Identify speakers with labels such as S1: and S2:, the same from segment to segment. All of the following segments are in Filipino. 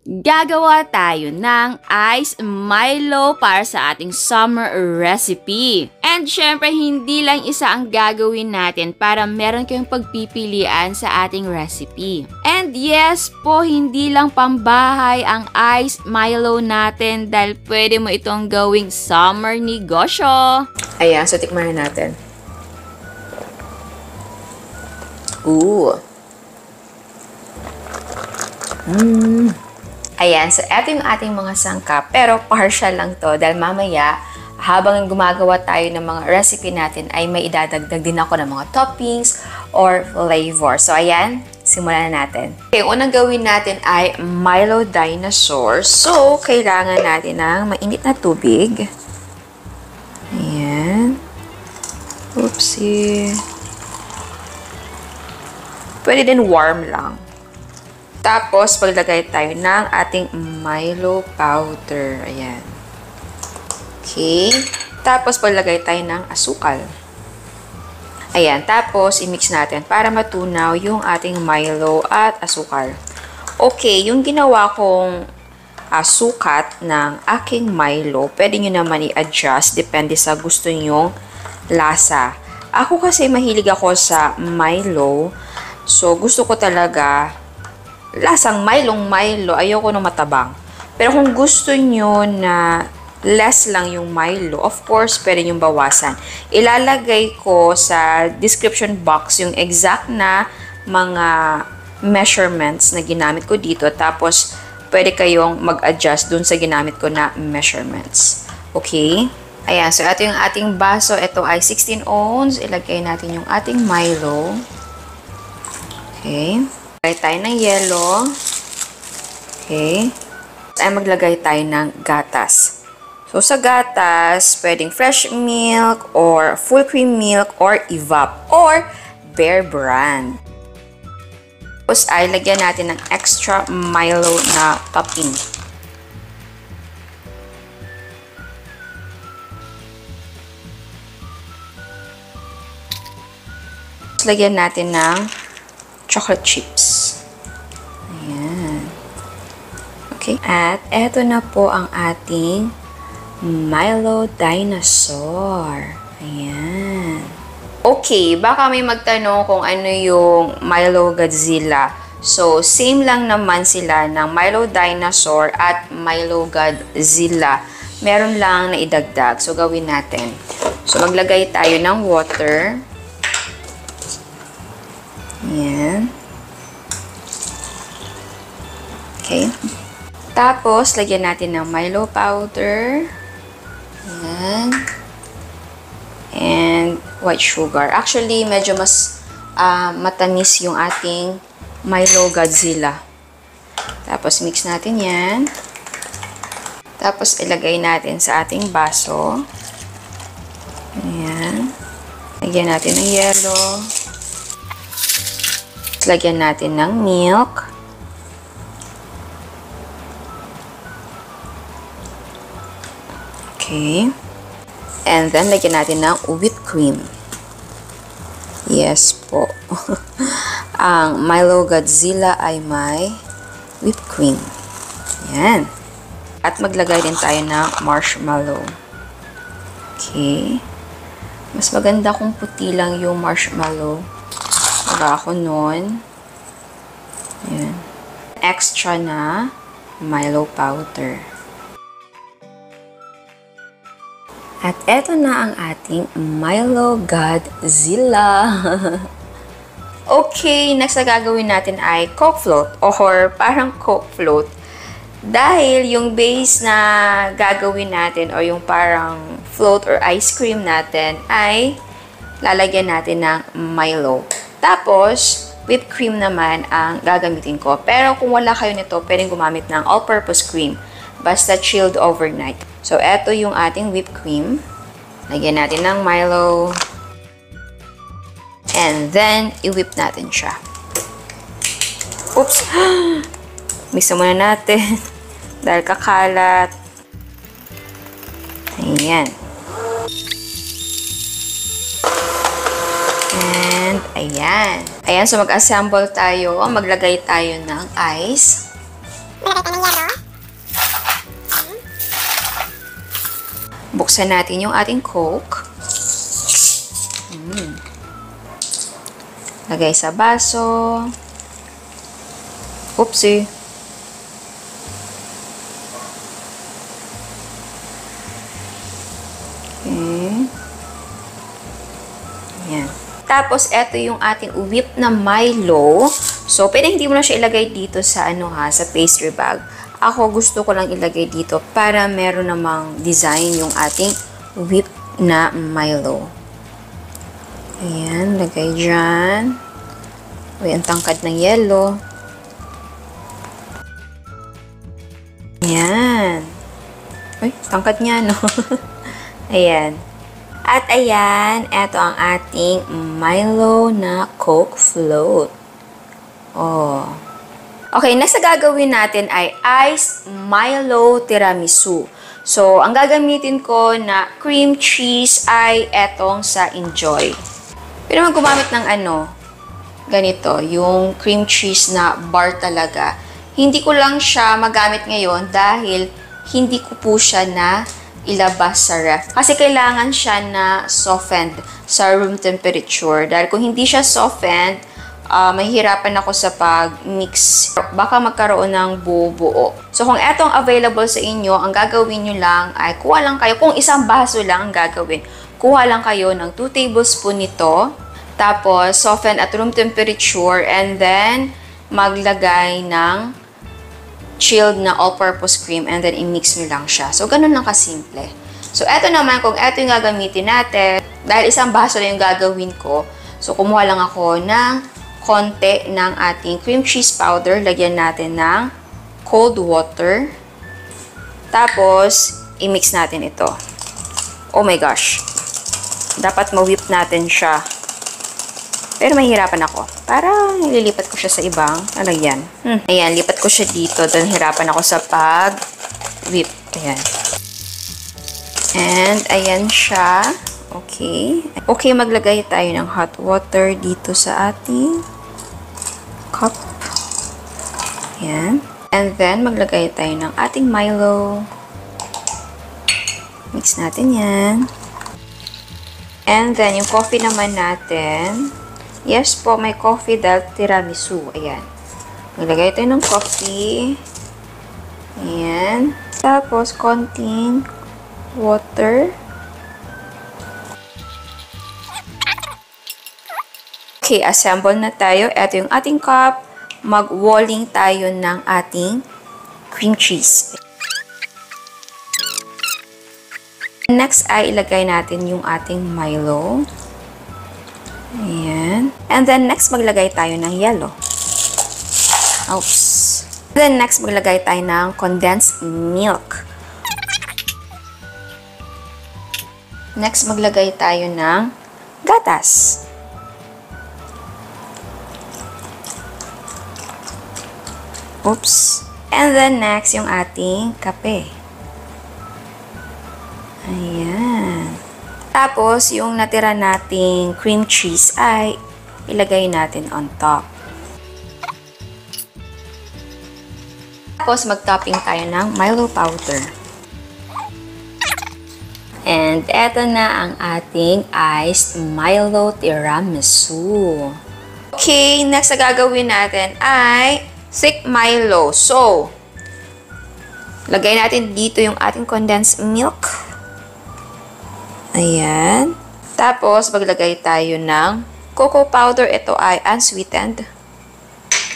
S1: gagawa tayo ng Iced Milo para sa ating summer recipe. And syempre, hindi lang isa ang gagawin natin para meron kayong pagpipilian sa ating recipe. And yes po, hindi lang pambahay ang Iced Milo natin dahil pwede mo itong gawing summer negosyo.
S2: Ayan, so tikman natin. Ooh. Ayan, so eto yung ating mga sangkap, pero partial lang to dahil mamaya, habang gumagawa tayo ng mga recipe natin, ay may idadagdag din ako ng mga toppings or flavor. So ayan, simulan na natin. Okay, unang gawin natin ay Milo Dinosaur. So, kailangan natin ng mainit na tubig. Ayan. Oopsie. Pwede din warm lang. Tapos, paglagay tayo ng ating Milo powder. Ayan. Okay. Tapos, paglagay tayo ng asukal. Ayan. Tapos, i-mix natin para matunaw yung ating Milo at asukal. Okay. Yung ginawa kong sukat ng aking Milo, pwede nyo naman i-adjust. Depende sa gusto nyong lasa. Ako kasi mahilig ako sa Milo. So, gusto ko talaga lasang Milo. Ayoko nung matabang. Pero kung gusto nyo na less lang yung Milo, of course, pwede nyo bawasan. Ilalagay ko sa description box yung exact na mga measurements na ginamit ko dito. Tapos, pwede kayong mag-adjust dun sa ginamit ko na measurements. Okay? Ayan, so ito yung ating baso. Ito ay 16 ounce. Ilagay natin yung ating Milo. Okay. Maglagay tayo ng yelo. Okay. Ay maglagay tayo ng gatas. So, sa gatas, pwedeng fresh milk or full cream milk or evap or Bear Brand. Tapos ay lagyan natin ng extra Milo na topping. Tapos lagyan natin ng chocolate chips. Ayan. Okay. At eto na po ang ating Milo Dinosaur. Ayan. Okay, baka may magtanong kung ano yung Milo Godzilla. So, same lang naman sila ng Milo Dinosaur at Milo Godzilla. Meron lang na idagdag. So, gawin natin. So, maglagay tayo ng water. Ayan. Okay. Tapos, lagyan natin ng Milo powder. Ayan. And white sugar. Actually, medyo mas matamis yung ating Milo Godzilla. Tapos, mix natin yan. Tapos, ilagay natin sa ating baso. Ayan. Lagyan natin ng yelo. Lagyan natin ng milk. Okay. And then, lagyan natin ng whipped cream. Yes po. Ang Milo Godzilla ay may whipped cream. Yan. At maglagay din tayo ng marshmallow. Okay. Mas maganda kung puti lang yung marshmallow. Wala ako nun. Yan. Extra na Milo powder. At eto na ang ating Milo Godzilla. Okay, next na gagawin natin ay Coke float or parang Coke float. Dahil yung base na gagawin natin o yung parang float or ice cream natin ay lalagyan natin ng Milo. Tapos, whipped cream naman ang gagamitin ko. Pero kung wala kayo nito, pwedeng gumamit ng all-purpose cream. Basta chilled overnight. So, eto yung ating whipped cream. Lagyan natin ng Milo. And then, i-whip natin siya. Oops! Mix muna natin. Dahil kakalat. Ayan. And, ayan. Ayan, so mag-assemble tayo. Maglagay tayo ng ice. Buksan natin yung ating Coke. Lagay sa baso. Oopsie. Okay. Ayan. Tapos, eto yung ating whip na Milo. So, pwede hindi mo na siya ilagay dito sa sa pastry bag. Ako, gusto ko lang ilagay dito para meron namang design yung ating whip na Milo. Ayan, lagay dyan. Uy, ang tangkad ng yelo. Ayan. Uy, tangkad niya, no? Ayan. At ayan, eto ang ating Milo na Coke Float. Oh. Okay, next na gagawin natin ay iced Milo tiramisu. So, ang gagamitin ko na cream cheese ay etong sa Enjoy. Pero naman gumamit ng ganito, yung cream cheese na bar talaga. Hindi ko lang siya magamit ngayon dahil hindi ko po siya na ilabas sa ref. Kasi kailangan siya na softened sa room temperature. Dahil kung hindi siya softened, mahihirapan ako sa pag-mix. Baka magkaroon ng buo-buo. So, kung etong available sa inyo, ang gagawin nyo lang ay kuha lang kayo. Kung isang baso lang ang gagawin, kuha lang kayo ng 2 tablespoon nito. Tapos, soften at room temperature. And then, maglagay ng chilled na all-purpose cream. And then, i-mix nyo lang siya. So, ganun lang kasimple. So, eto naman, kung eto yung gagamitin natin, dahil isang baso lang yung gagawin ko, so, kumuha lang ako ng konti ng ating cream cheese powder. Lagyan natin ng cold water. Tapos, i-mix natin ito. Oh my gosh. Dapat ma-whip natin siya. Pero mahirapan ako. Para nililipat ko siya sa ibang lalagyan. Ayan, lipat ko siya dito. Then, hirapan ako sa pag-whip. Ayan. And, ayan siya. Okay. Okay, maglagay tayo ng hot water dito sa ating cup. Ayan. And then, maglagay tayo ng ating Milo. Mix natin yan. And then, yung coffee naman natin. Yes po, may coffee dahil tiramisu. Ayan. Maglagay tayo ng coffee. Ayan. Tapos, konting water. Okay, assemble na tayo. Ito yung ating cup. Mag-walling tayo ng ating cream cheese. Next ay ilagay natin yung ating Milo. Ayan. And then next maglagay tayo ng yellow. Oops. Then next maglagay tayo ng condensed milk. Next maglagay tayo ng gatas. Oops. And then next, yung ating kape. Ayan. Tapos, yung natira nating cream cheese ay ilagay natin on top. Tapos, mag-topping tayo ng Milo powder. And eto na ang ating iced Milo tiramisu. Okay, next na gagawin natin ay thick Milo. So, lagay natin dito yung ating condensed milk. Ayan. Tapos, maglagay tayo ng cocoa powder. Ito ay unsweetened.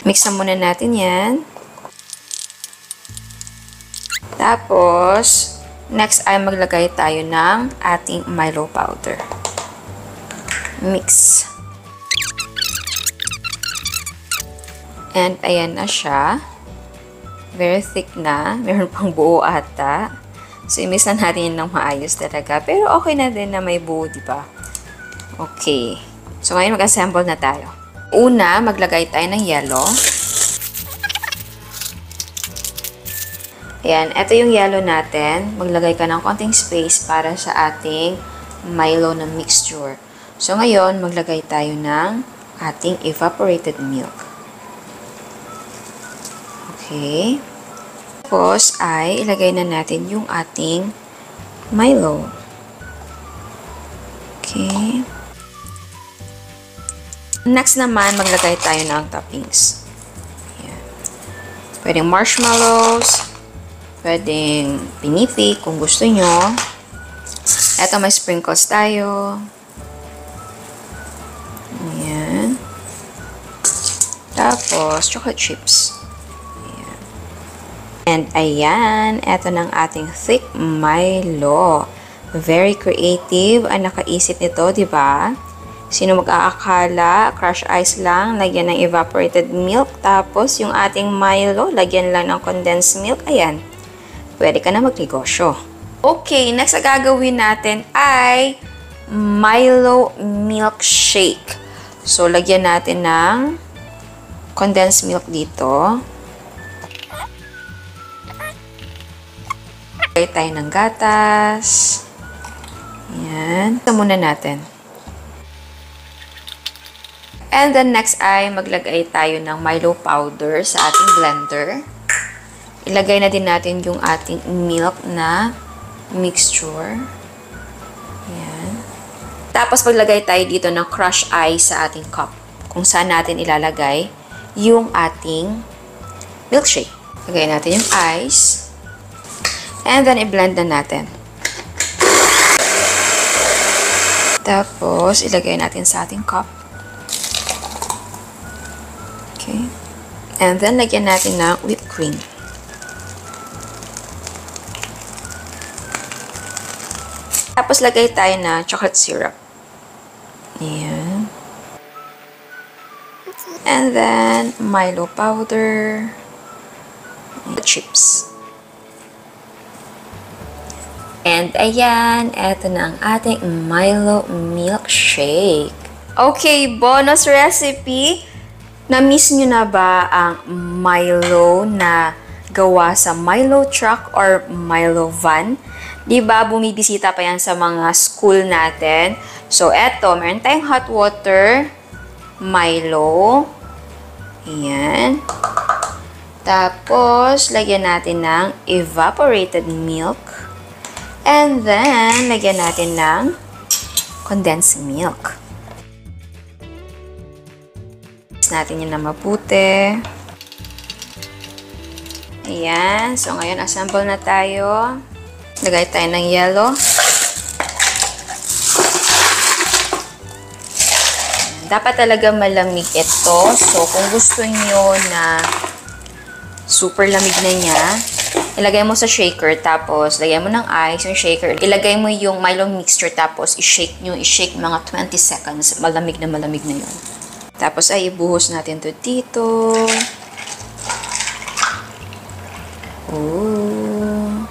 S2: Mix na muna natin yan. Tapos, next ay maglagay tayo ng ating Milo powder. Mix. And ayan na siya. Very thick na. Meron pang buo ata. So, i-mix na natin yun ng maayos talaga. Pero okay na din na may buo, di ba? Okay. So, ngayon mag-assemble na tayo. Una, maglagay tayo ng yellow. Ayan. Ito yung yellow natin. Maglagay ka ng konting space para sa ating Milo na mixture. So, ngayon, maglagay tayo ng ating evaporated milk. Okay. Tapos ay ilagay na natin yung ating Milo. Okay. Next naman, maglagay tayo ng toppings. Ayan. Pwedeng marshmallows, pwedeng pinipig kung gusto nyo. Eto, may sprinkles tayo. Ayan. Tapos, chocolate chips. Ayan. And ayan, eto ng ating thick Milo. Very creative ang nakaisip nito, di ba? Sino mag-aakala, crush ice lang, lagyan ng evaporated milk, tapos yung ating Milo, lagyan lang ng condensed milk. Ayan. Pwede ka na magnegosyo. Okay, next na gagawin natin ay Milo milkshake. So, lagyan natin ng condensed milk dito. Lagay tayo ng gatas. Ayan. Ito muna natin. And then next ay maglagay tayo ng Milo powder sa ating blender. Ilagay na din natin yung ating milk na mixture. Ayan. Tapos maglagay tayo dito ng crushed ice sa ating cup. Kung saan natin ilalagay yung ating milkshake. Lagay natin yung ice. And then i-blend na natin. Tapos ilagay natin sa ating cup. Okay. And then, lagyan natin ng whipped cream. Tapos, lagay tayo na chocolate syrup. Ayan. And then, Milo powder. Chips. And ayan, eto na ang ating Milo milkshake. Okay, bonus recipe. Na-miss nyo na ba ang Milo na gawa sa Milo truck or Milo van? Diba, bumibisita pa yan sa mga school natin. So, eto, meron tayong hot water, Milo. Ayan. Tapos, lagyan natin ng evaporated milk. And then, lagyan natin ng condensed milk. Natin yun na mabuti. Ayan. So, ngayon, assemble na tayo. Lagay tayo ng yellow. Dapat talaga malamig ito. So, kung gusto nyo na super lamig na niya, ilagay mo sa shaker, tapos lagay mo ng ice, yung shaker. Ilagay mo yung Milo mixture, tapos i-shake nyo. I-shake mga 20 seconds. Malamig na yun. Tapos ay ibuhos natin to dito. Ooh.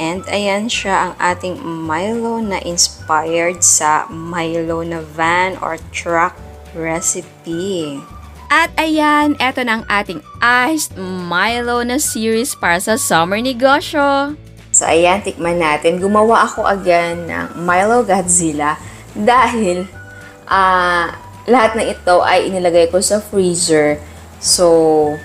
S2: And ayan siya ang ating Milo na inspired sa Milo na van or truck recipe.
S1: At ayan, eto na ang ating iced Milo na series para sa summer negosyo.
S2: So ayan, tikman natin. Gumawa ako again ng Milo Godzilla dahil lahat ng ito ay inilagay ko sa freezer. So,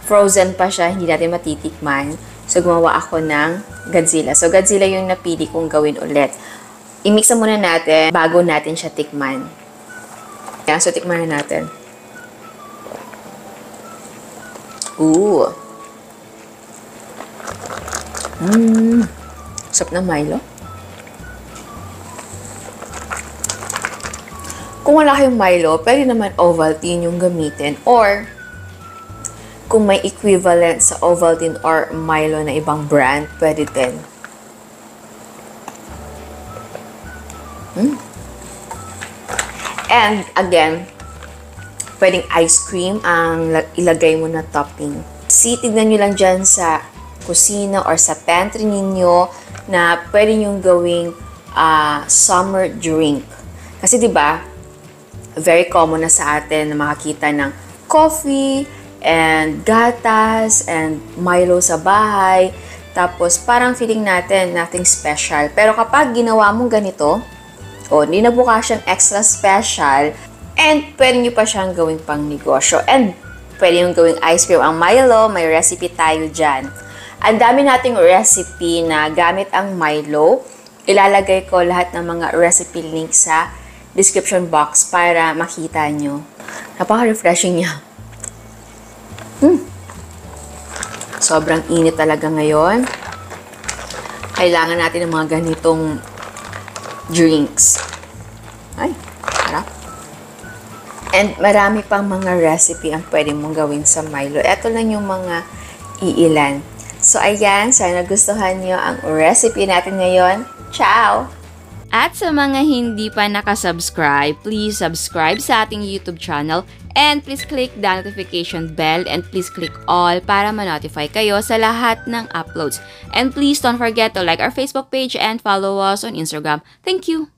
S2: frozen pa siya, hindi natin matitikman. So, gumawa ako ng Godzilla. So, Godzilla yung napili kong gawin ulit. I-mix na muna natin bago natin siya tikman. Yan, so tikman na natin. Ooh. Sarap na Milo. Kung wala kayong Milo, pwede naman Ovaltine yung gamitin. Or, kung may equivalent sa Ovaltine or Milo na ibang brand, pwede din. And, again, pwedeng ice cream ang ilagay mo na topping. Tignan nyo lang dyan sa kusina or sa pantry ninyo na pwede nyo gawing summer drink. Kasi, di ba, very common na sa atin na makakita ng coffee and gatas and Milo sa bahay. Tapos, parang feeling natin nothing special. Pero kapag ginawa mong ganito, hindi na buka siyang extra special and pwede nyo pa siyang gawing pang negosyo. And pwede nyo gawing ice cream ang Milo. May recipe tayo dyan.
S1: Ang dami nating recipe na gamit ang Milo. Ilalagay ko lahat ng mga recipe link sa description box para makita nyo. Napaka-refreshing niya. Sobrang init talaga ngayon. Kailangan natin ng mga ganitong drinks. Ay, sarap. And marami pang mga recipe ang pwede mong gawin sa Milo. Ito lang yung mga iilan. So, ayan. Sana nagustuhan nyo ang recipe natin ngayon. Ciao! At sa mga hindi pa nakasubscribe, please subscribe sa ating YouTube channel and please click the notification bell and please click all para ma-notify kayo sa lahat ng uploads. And please don't forget to like our Facebook page and follow us on Instagram. Thank you!